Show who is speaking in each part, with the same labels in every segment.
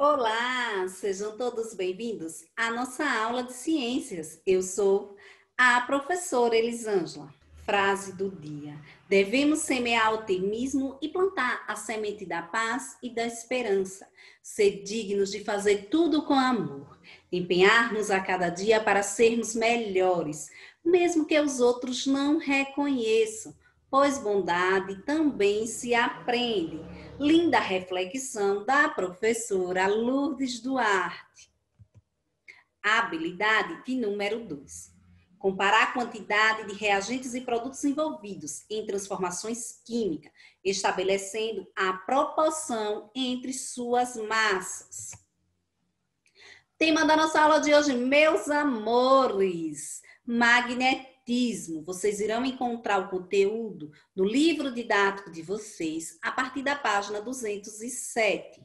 Speaker 1: Olá, sejam todos bem-vindos à nossa aula de ciências. Eu sou a professora Elisângela. Frase do dia: devemos semear otimismo e plantar a semente da paz e da esperança. Ser dignos de fazer tudo com amor. Empenhar-nos a cada dia para sermos melhores, mesmo que os outros não reconheçam, pois bondade também se aprende. Linda reflexão da professora Lourdes Duarte. Habilidade de número 2. Comparar a quantidade de reagentes e produtos envolvidos em transformações químicas, estabelecendo a proporção entre suas massas. Tema da nossa aula de hoje, meus amores, magnetismo. Vocês irão encontrar o conteúdo no livro didático de vocês a partir da página 207.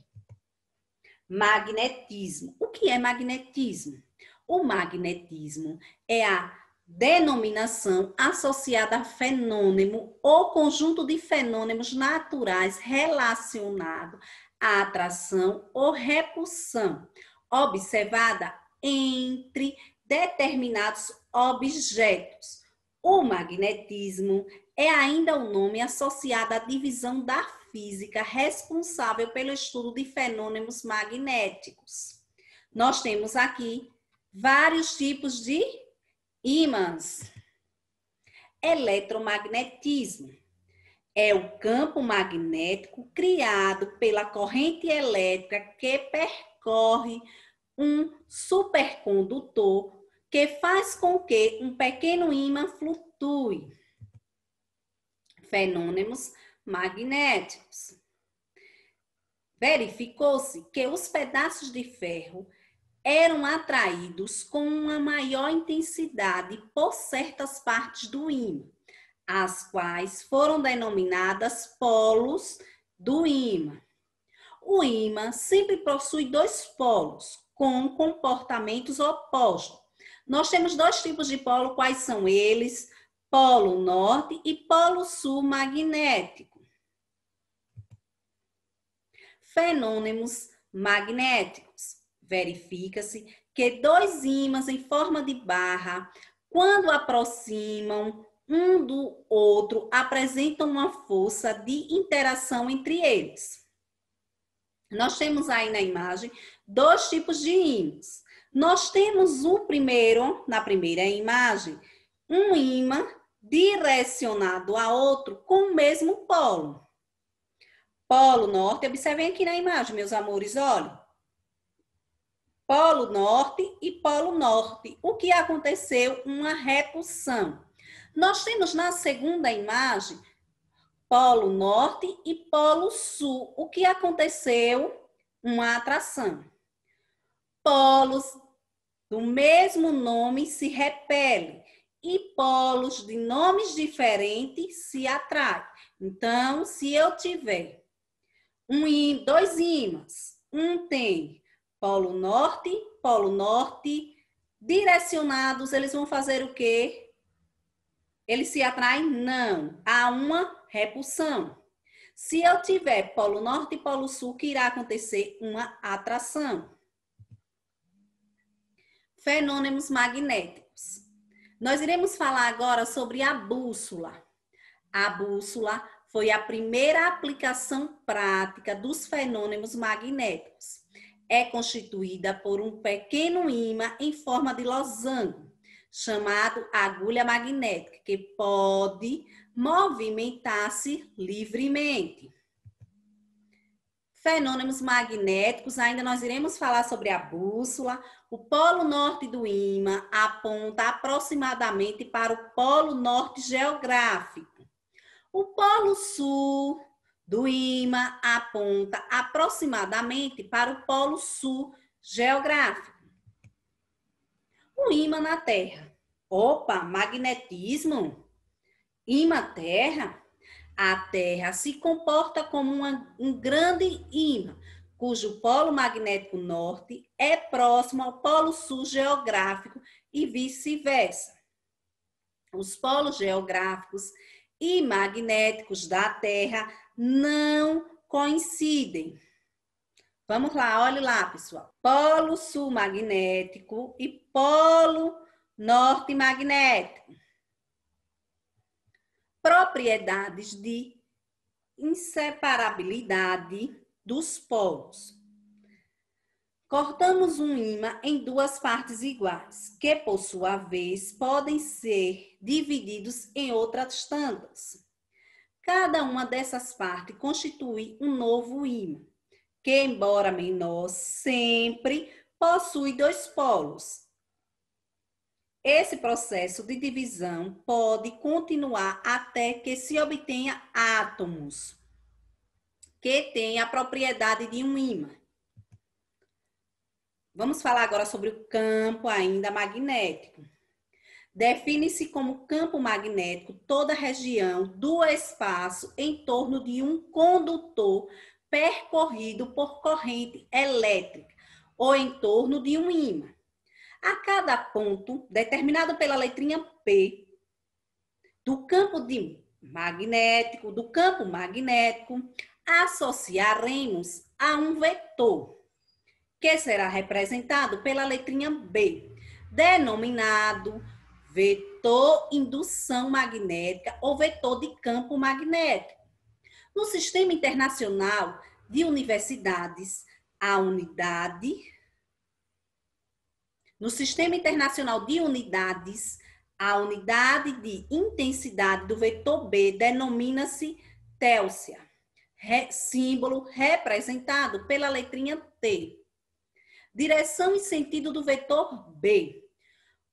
Speaker 1: Magnetismo. O que é magnetismo? O magnetismo é a denominação associada a fenômeno ou conjunto de fenômenos naturais relacionado à atração ou repulsão observada entre determinados objetos. O magnetismo é ainda o nome associado à divisão da física responsável pelo estudo de fenômenos magnéticos. Nós temos aqui vários tipos de ímãs. Eletromagnetismo é o campo magnético criado pela corrente elétrica que percorre um supercondutor que faz com que um pequeno ímã flutue. Fenômenos magnéticos. Verificou-se que os pedaços de ferro eram atraídos com uma maior intensidade por certas partes do ímã, as quais foram denominadas polos do ímã. O ímã sempre possui dois polos, com comportamentos opostos. Nós temos dois tipos de polo, quais são eles? Polo norte e polo sul magnético. Fenômenos magnéticos. Verifica-se que dois ímãs em forma de barra, quando aproximam um do outro, apresentam uma força de interação entre eles. Nós temos aí na imagem dois tipos de ímãs. Nós temos na primeira imagem, um ímã direcionado a outro com o mesmo polo. Polo norte, observem aqui na imagem, meus amores, olhem. Polo norte e polo norte. O que aconteceu? Uma repulsão. Nós temos na segunda imagem, polo norte e polo sul. O que aconteceu? Uma atração. Polos do mesmo nome se repelem e polos de nomes diferentes se atraem. Então, se eu tiver dois ímãs, um tem polo norte, direcionados, eles vão fazer o quê? Eles se atraem? Não. Há uma repulsão. Se eu tiver polo norte e polo sul, que irá acontecer? Uma atração. Fenômenos magnéticos. Nós iremos falar agora sobre a bússola. A bússola foi a primeira aplicação prática dos fenômenos magnéticos. É constituída por um pequeno ímã em forma de losango, chamado agulha magnética, que pode movimentar-se livremente. Fenômenos magnéticos, ainda nós iremos falar sobre a bússola. O polo norte do ímã aponta aproximadamente para o polo norte geográfico. O polo sul do ímã aponta aproximadamente para o polo sul geográfico. O ímã na Terra. Opa, magnetismo? Ímã Terra? A Terra se comporta como um grande ímã, cujo polo magnético norte é próximo ao polo sul geográfico e vice-versa. Os polos geográficos e magnéticos da Terra não coincidem. Vamos lá, olhe lá, pessoal. Polo sul magnético e polo norte magnético. Propriedades de inseparabilidade dos polos. Cortamos um ímã em duas partes iguais, que, por sua vez, podem ser divididos em outras tantas. Cada uma dessas partes constitui um novo ímã, que, embora menor, sempre possui dois polos. Esse processo de divisão pode continuar até que se obtenha átomos que têm a propriedade de um ímã. Vamos falar agora sobre o campo ainda magnético. Define-se como campo magnético toda região do espaço em torno de um condutor percorrido por corrente elétrica ou em torno de um ímã. A cada ponto, determinado pela letrinha P, do campo magnético, associaremos a um vetor, que será representado pela letrinha B, denominado vetor indução magnética ou vetor de campo magnético. No Sistema Internacional de Universidades, a unidade de intensidade do vetor B denomina-se Télcia, símbolo representado pela letrinha T. Direção e sentido do vetor B.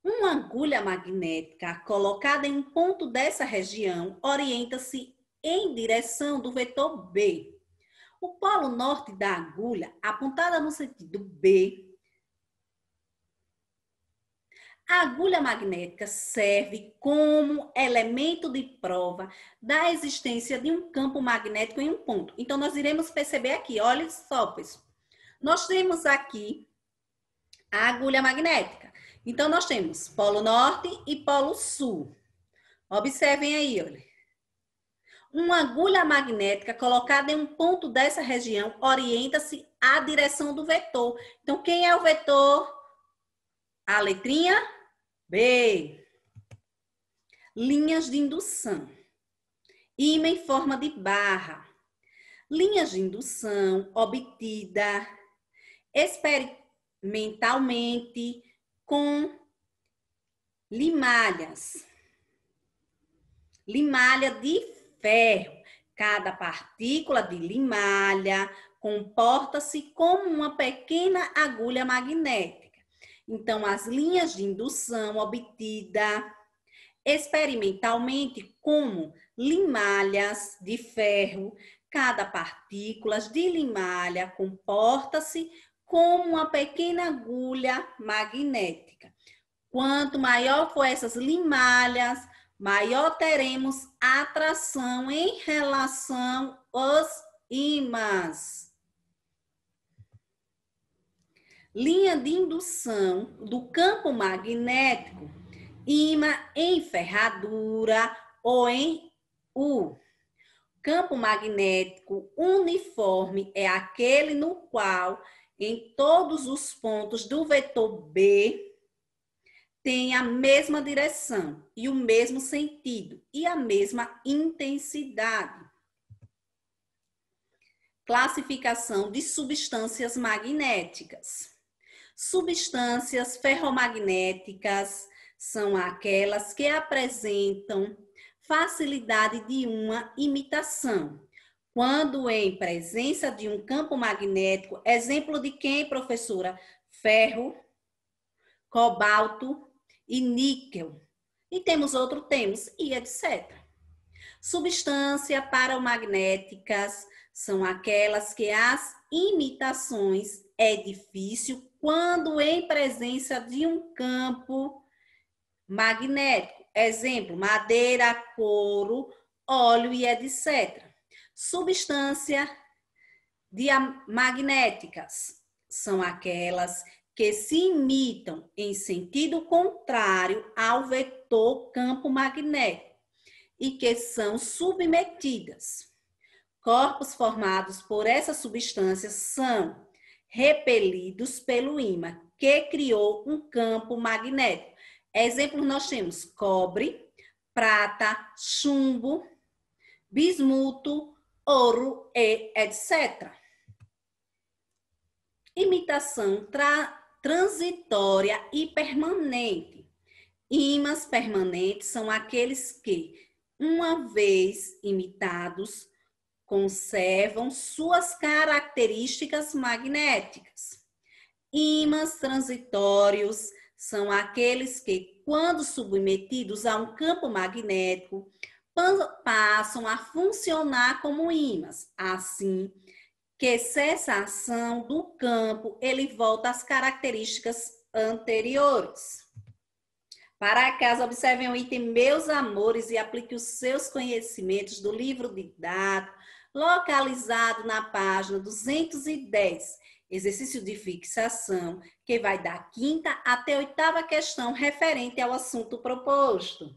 Speaker 1: Uma agulha magnética colocada em um ponto dessa região orienta-se em direção do vetor B. O polo norte da agulha, apontada no sentido B. A agulha magnética serve como elemento de prova da existência de um campo magnético em um ponto. Então, nós iremos perceber aqui, olha só, pessoal. Nós temos aqui a agulha magnética. Então, nós temos polo norte e polo sul. Observem aí, olha. Uma agulha magnética colocada em um ponto dessa região orienta-se à direção do vetor. Então, quem é o vetor? A letrinha B. Linhas de indução. Ímã em forma de barra. Linhas de indução obtida experimentalmente com limalhas. Limalha de ferro. Cada partícula de limalha comporta-se como uma pequena agulha magnética. Então, as linhas de indução obtidas experimentalmente como limalhas de ferro, cada partícula de limalha comporta-se como uma pequena agulha magnética. Quanto maior for essas limalhas, maior teremos atração em relação aos ímãs. Linha de indução do campo magnético, ímã em ferradura ou em U. Campo magnético uniforme é aquele no qual, em todos os pontos do vetor B, tem a mesma direção e o mesmo sentido e a mesma intensidade. Classificação de substâncias magnéticas. Substâncias ferromagnéticas são aquelas que apresentam facilidade de uma imitação. Quando em presença de um campo magnético, exemplo de quem, professora? Ferro, cobalto e níquel. E temos e etc. Substâncias paramagnéticas são aquelas que as imitações é difícil quando em presença de um campo magnético. Exemplo, madeira, couro, óleo e etc. Substâncias diamagnéticas são aquelas que se imitam em sentido contrário ao vetor campo magnético e que são submetidas. Corpos formados por essas substâncias são repelidos pelo ímã, que criou um campo magnético. Exemplos nós temos cobre, prata, chumbo, bismuto, ouro e etc. Imitação transitória e permanente. Ímãs permanentes são aqueles que, uma vez imitados, conservam suas características magnéticas. Ímãs transitórios são aqueles que, quando submetidos a um campo magnético, passam a funcionar como ímãs. Assim que cessa a ação do campo, ele volta às características anteriores. Para casa, observem o item Meus Amores e aplique os seus conhecimentos do livro didático, localizado na página 210. Exercício de fixação, que vai da 5ª até a 8ª questão referente ao assunto proposto.